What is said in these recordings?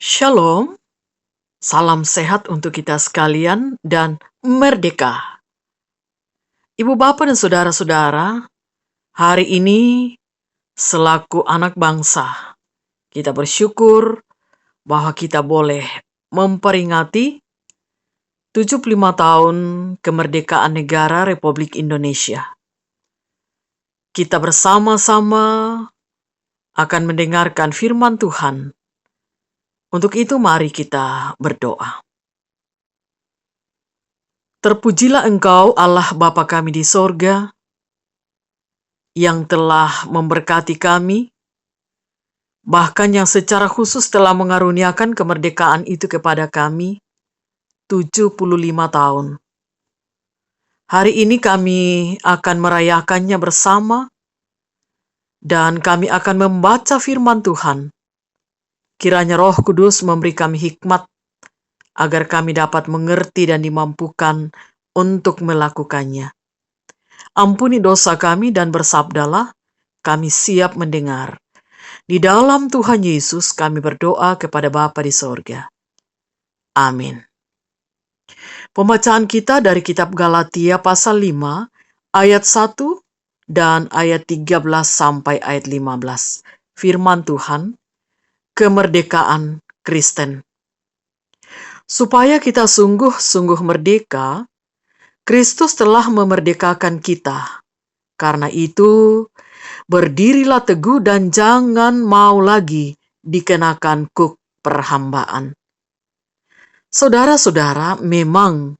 Shalom, salam sehat untuk kita sekalian dan merdeka. Ibu bapak dan saudara-saudara, hari ini selaku anak bangsa, kita bersyukur bahwa kita boleh memperingati 75 tahun kemerdekaan negara Republik Indonesia. Kita bersama-sama akan mendengarkan firman Tuhan. Untuk itu mari kita berdoa. Terpujilah Engkau Allah Bapa kami di sorga, yang telah memberkati kami, bahkan yang secara khusus telah mengaruniakan kemerdekaan itu kepada kami, 75 tahun. Hari ini kami akan merayakannya bersama, dan kami akan membaca firman Tuhan. Kiranya Roh Kudus memberi kami hikmat, agar kami dapat mengerti dan dimampukan untuk melakukannya. Ampuni dosa kami dan bersabdalah, kami siap mendengar. Di dalam Tuhan Yesus kami berdoa kepada Bapa di sorga. Amin. Pembacaan kita dari kitab Galatia pasal 5 ayat 1 dan ayat 13 sampai ayat 15. Firman Tuhan, kemerdekaan Kristen. Supaya kita sungguh-sungguh merdeka, Kristus telah memerdekakan kita. Karena itu, berdirilah teguh dan jangan mau lagi dikenakan kuk perhambaan. Saudara-saudara, memang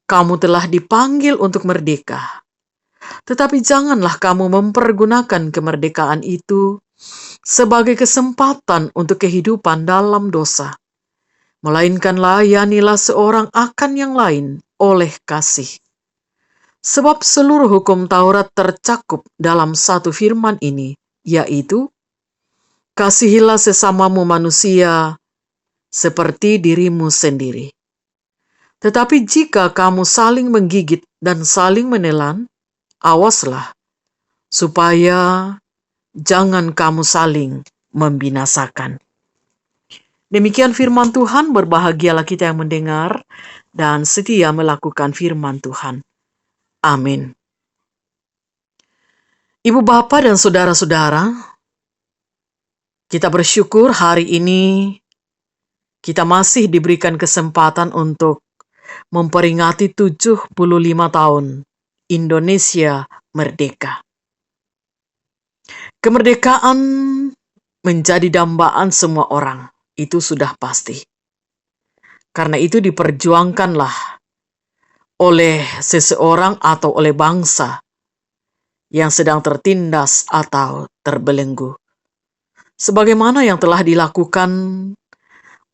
kamu telah dipanggil untuk merdeka. Tetapi janganlah kamu mempergunakan kemerdekaan itu sebagai kesempatan untuk kehidupan dalam dosa. Melainkan layanilah seorang akan yang lain oleh kasih. Sebab seluruh hukum Taurat tercakup dalam satu firman ini, yaitu, kasihilah sesamamu manusia seperti dirimu sendiri. Tetapi jika kamu saling menggigit dan saling menelan, awaslah, supaya jangan kamu saling membinasakan. Demikian firman Tuhan, berbahagialah kita yang mendengar dan setia melakukan firman Tuhan. Amin. Ibu bapak dan saudara-saudara, kita bersyukur hari ini kita masih diberikan kesempatan untuk memperingati 75 tahun Indonesia merdeka. Kemerdekaan menjadi dambaan semua orang, itu sudah pasti. Karena itu diperjuangkanlah oleh seseorang atau oleh bangsa yang sedang tertindas atau terbelenggu. Sebagaimana yang telah dilakukan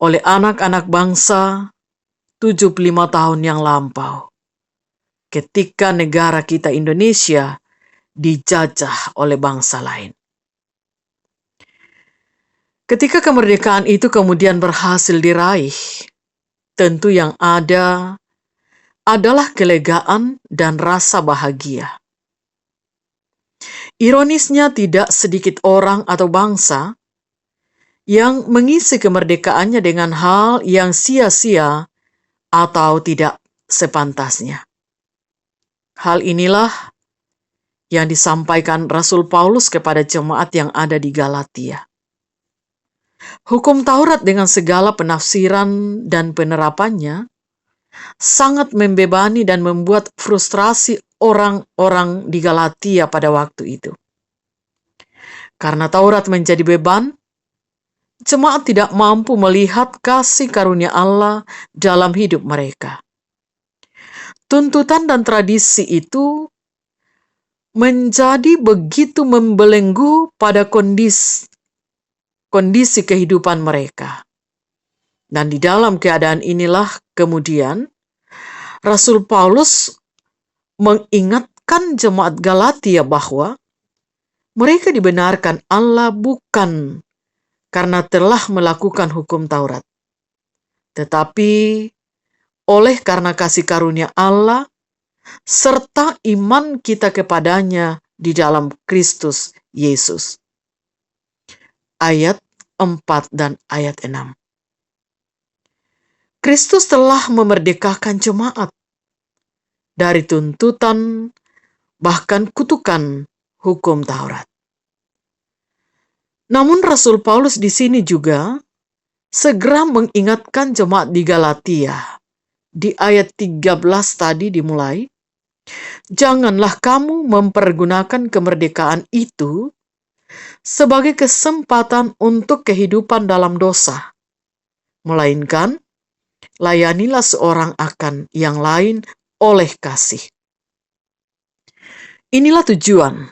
oleh anak-anak bangsa 75 tahun yang lampau, ketika negara kita Indonesia dijajah oleh bangsa lain. Ketika kemerdekaan itu kemudian berhasil diraih, tentu yang ada adalah kelegaan dan rasa bahagia. Ironisnya, tidak sedikit orang atau bangsa yang mengisi kemerdekaannya dengan hal yang sia-sia atau tidak sepantasnya. Hal inilah yang disampaikan Rasul Paulus kepada jemaat yang ada di Galatia. Hukum Taurat dengan segala penafsiran dan penerapannya sangat membebani dan membuat frustrasi orang-orang di Galatia pada waktu itu. Karena Taurat menjadi beban, jemaat tidak mampu melihat kasih karunia Allah dalam hidup mereka. Tuntutan dan tradisi itu menjadi begitu membelenggu pada kondisi kehidupan mereka. Dan di dalam keadaan inilah kemudian Rasul Paulus mengingatkan jemaat Galatia bahwa mereka dibenarkan Allah bukan karena telah melakukan hukum Taurat, tetapi oleh karena kasih karunia Allah serta iman kita kepadanya di dalam Kristus Yesus. Ayat 4 dan ayat 6. Kristus telah memerdekakan jemaat dari tuntutan, bahkan kutukan hukum Taurat. Namun Rasul Paulus di sini juga segera mengingatkan jemaat di Galatia. Di ayat 13 tadi dimulai, janganlah kamu mempergunakan kemerdekaan itu sebagai kesempatan untuk kehidupan dalam dosa, melainkan layanilah seorang akan yang lain oleh kasih. Inilah tujuan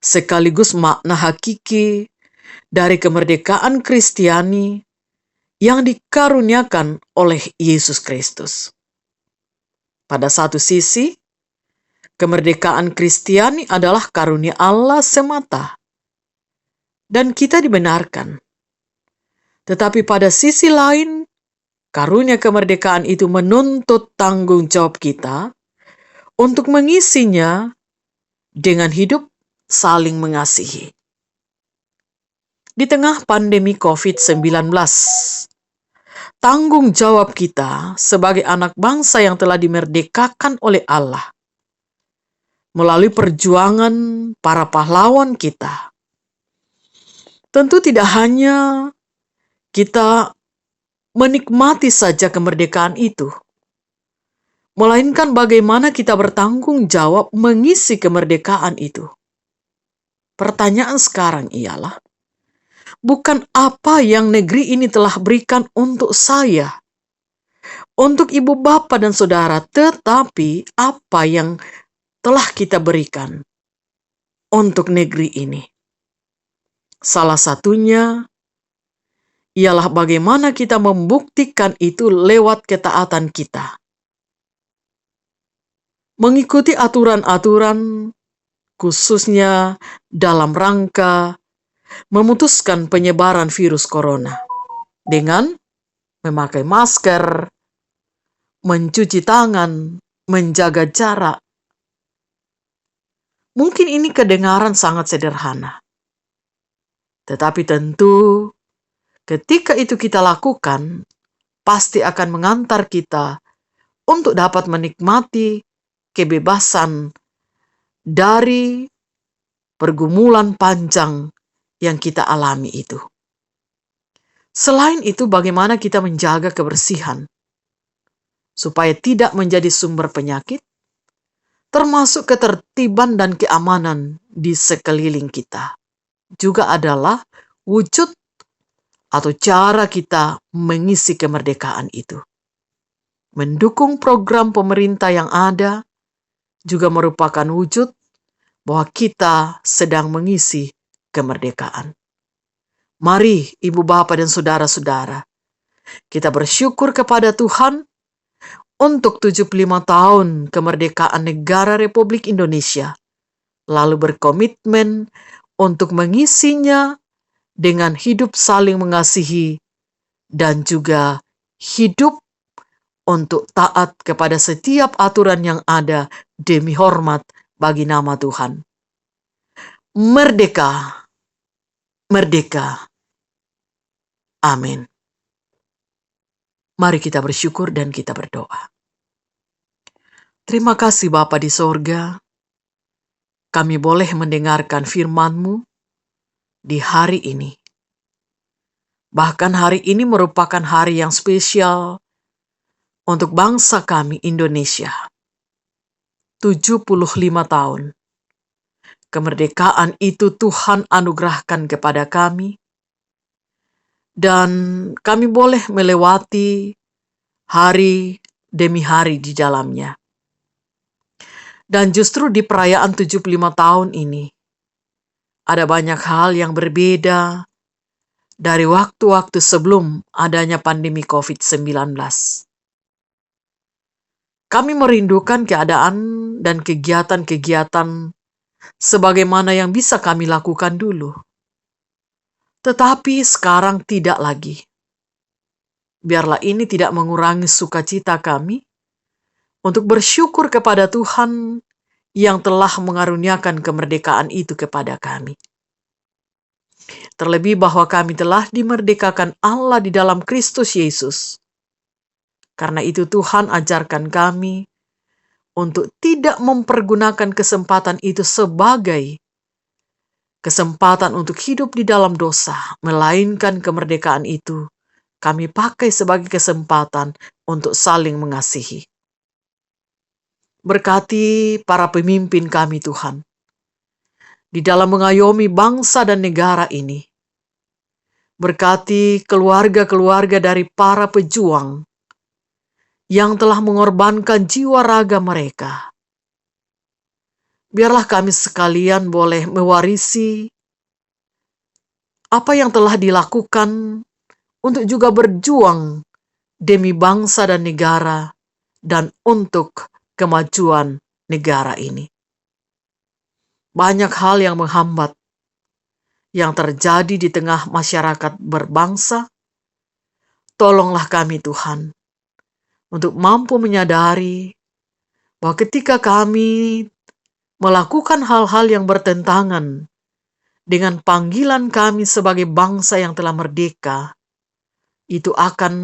sekaligus makna hakiki dari kemerdekaan Kristiani yang dikaruniakan oleh Yesus Kristus. Pada satu sisi, kemerdekaan Kristiani adalah karunia Allah semata, dan kita dibenarkan. Tetapi pada sisi lain, karunia kemerdekaan itu menuntut tanggung jawab kita untuk mengisinya dengan hidup saling mengasihi. Di tengah pandemi COVID-19, tanggung jawab kita sebagai anak bangsa yang telah dimerdekakan oleh Allah melalui perjuangan para pahlawan kita. Tentu tidak hanya kita menikmati saja kemerdekaan itu, melainkan bagaimana kita bertanggung jawab mengisi kemerdekaan itu. Pertanyaan sekarang ialah, bukan apa yang negeri ini telah berikan untuk saya, untuk ibu bapa dan saudara, tetapi apa yang telah kita berikan untuk negeri ini. Salah satunya ialah bagaimana kita membuktikan itu lewat ketaatan kita. Mengikuti aturan-aturan, khususnya dalam rangka memutuskan penyebaran virus corona dengan memakai masker, mencuci tangan, menjaga jarak. Mungkin ini kedengaran sangat sederhana. Tetapi tentu ketika itu kita lakukan, pasti akan mengantar kita untuk dapat menikmati kebebasan dari pergumulan panjang yang kita alami itu. Selain itu, bagaimana kita menjaga kebersihan supaya tidak menjadi sumber penyakit, termasuk ketertiban dan keamanan di sekeliling kita, juga adalah wujud atau cara kita mengisi kemerdekaan itu. Mendukung program pemerintah yang ada juga merupakan wujud bahwa kita sedang mengisi kemerdekaan. Mari ibu bapa dan saudara-saudara, kita bersyukur kepada Tuhan untuk 75 tahun kemerdekaan negara Republik Indonesia, lalu berkomitmen untuk mengisinya dengan hidup saling mengasihi dan juga hidup untuk taat kepada setiap aturan yang ada demi hormat bagi nama Tuhan. Merdeka, merdeka. Amin. Mari kita bersyukur dan kita berdoa. Terima kasih Bapa di sorga, kami boleh mendengarkan firman-Mu di hari ini. Bahkan hari ini merupakan hari yang spesial untuk bangsa kami Indonesia. 75 tahun. Kemerdekaan itu Tuhan anugerahkan kepada kami. Dan kami boleh melewati hari demi hari di dalamnya. Dan justru di perayaan 75 tahun ini, ada banyak hal yang berbeda dari waktu-waktu sebelum adanya pandemi COVID-19. Kami merindukan keadaan dan kegiatan-kegiatan sebagaimana yang bisa kami lakukan dulu. Tetapi sekarang tidak lagi. Biarlah ini tidak mengurangi sukacita kami untuk bersyukur kepada Tuhan yang telah mengaruniakan kemerdekaan itu kepada kami. Terlebih bahwa kami telah dimerdekakan Allah di dalam Kristus Yesus Karena itu Tuhan ajarkan kami untuk tidak mempergunakan kesempatan itu sebagai kesempatan untuk hidup di dalam dosa, melainkan kemerdekaan itu kami pakai sebagai kesempatan untuk saling mengasihi. Berkati para pemimpin kami Tuhan, di dalam mengayomi bangsa dan negara ini. Berkati keluarga-keluarga dari para pejuang yang telah mengorbankan jiwa raga mereka. Biarlah kami sekalian boleh mewarisi apa yang telah dilakukan untuk juga berjuang demi bangsa dan negara dan untuk kemajuan negara ini. Banyak hal yang menghambat yang terjadi di tengah masyarakat berbangsa. Tolonglah kami Tuhan untuk mampu menyadari bahwa ketika kami melakukan hal-hal yang bertentangan dengan panggilan kami sebagai bangsa yang telah merdeka, itu akan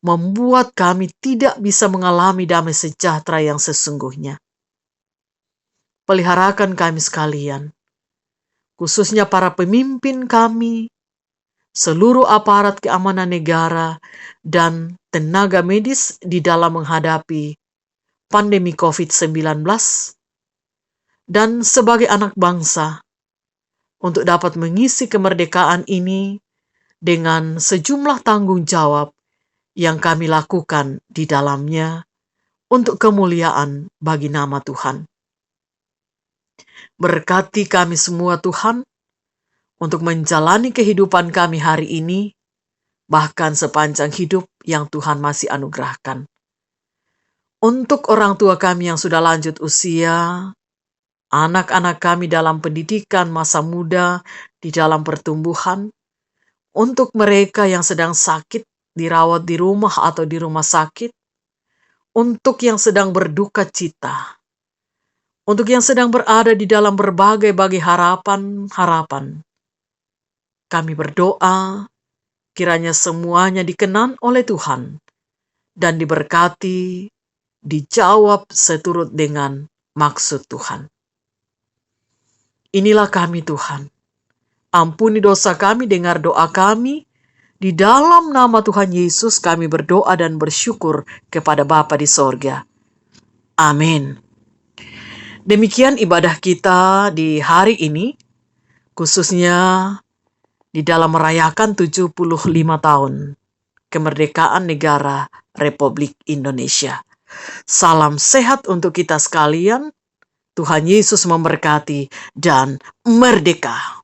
membuat kami tidak bisa mengalami damai sejahtera yang sesungguhnya. Peliharakan kami sekalian, khususnya para pemimpin kami, seluruh aparat keamanan negara, dan tenaga medis di dalam menghadapi pandemi COVID-19, dan sebagai anak bangsa, untuk dapat mengisi kemerdekaan ini dengan sejumlah tanggung jawab yang kami lakukan di dalamnya untuk kemuliaan bagi nama Tuhan. Berkati kami semua Tuhan untuk menjalani kehidupan kami hari ini, bahkan sepanjang hidup yang Tuhan masih anugerahkan. Untuk orang tua kami yang sudah lanjut usia, anak-anak kami dalam pendidikan masa muda di dalam pertumbuhan, untuk mereka yang sedang sakit, dirawat di rumah atau di rumah sakit, untuk yang sedang berduka cita, untuk yang sedang berada di dalam berbagai harapan-harapan. Kami berdoa, kiranya semuanya dikenan oleh Tuhan, dan diberkati, dijawab seturut dengan maksud Tuhan. Inilah kami Tuhan. Ampuni dosa kami, dengar doa kami. Di dalam nama Tuhan Yesus kami berdoa dan bersyukur kepada Bapa di sorga. Amin. Demikian ibadah kita di hari ini, khususnya di dalam merayakan 75 tahun kemerdekaan negara Republik Indonesia. Salam sehat untuk kita sekalian. Tuhan Yesus memberkati dan merdeka.